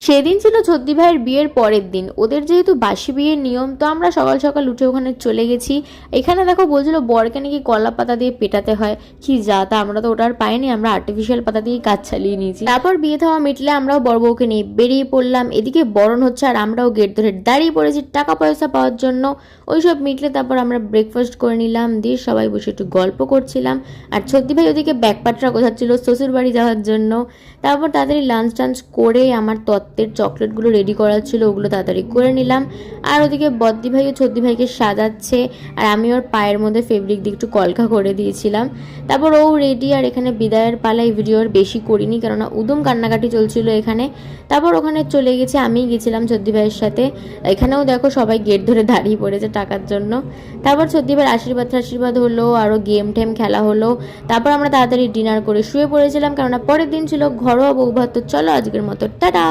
সেদিন ছিল ছদ্দি ভাইয়ের বিয়ের পরের দিন। ওদের যেহেতু বাসি বিয়ের নিয়ম, তো আমরা সকাল সকাল উঠে ওখানে চলে গেছি। এখানে দেখো বলছিল বরকে নাকি কলা পাতা দিয়ে পেটাতে হয়, কি যা তা, আমরা তো ওটা আর পাইনি, আমরা আর্টিফিশিয়াল পাতা দিয়ে কাজ চালিয়ে নিয়েছি। তারপর বিয়ে থাওয়া মিটলে আমরাও বর বউকে নিয়ে বেরিয়ে পড়লাম। এদিকে বরণ হচ্ছে আর আমরাও গেট ধরে দাঁড়িয়ে পড়েছি টাকা পয়সা পাওয়ার জন্য। ওইসব মিটলে তারপর আমরা ব্রেকফাস্ট করে নিলাম, দিয়ে সবাই বসে একটু গল্প করছিলাম। আর ছদ্দি ভাই ওদিকে ব্যাগপাটরা গোছাচ্ছিল শ্বশুর বাড়ি যাওয়ার জন্য। তারপর তাড়াতাড়ি লাঞ্চ টাঞ্চ করে আমার তত্ত্বের চকলেটগুলো রেডি করা ছিল, ওগুলো তাড়াতাড়ি করে নিলাম। আর ওদিকে বদ্দি ভাই ও ছদ্দি ভাইকে সাজাচ্ছে, আর আমি ওর পায়ের মধ্যে ফেব্রিক দিয়ে একটু কলকা করে দিয়েছিলাম। তারপর ও রেডি, আর এখানে বিদায়ের পালা এই ভিডিওর বেশি করিনি, কেননা উদম কান্নাকাটি চলছিল এখানে। তারপর ওখানে চলে গেছে, আমিই গেছিলাম ছদ্দি ভাইয়ের সাথে। এখানেও দেখো সবাই গেট ধরে দাঁড়িয়ে পড়েছে টাকার জন্য। তারপর ছদ্দি ভাইয়ের আশীর্বাদ হলো, আরও গেম টেম খেলা হলো। তারপর আমরা তাড়াতাড়ি ডিনার করে শুয়ে পড়েছিলাম, কেননা পরের দিন ছিল ঘরোয়া বৌভাত। তো চলো আজকের মতো টাটা।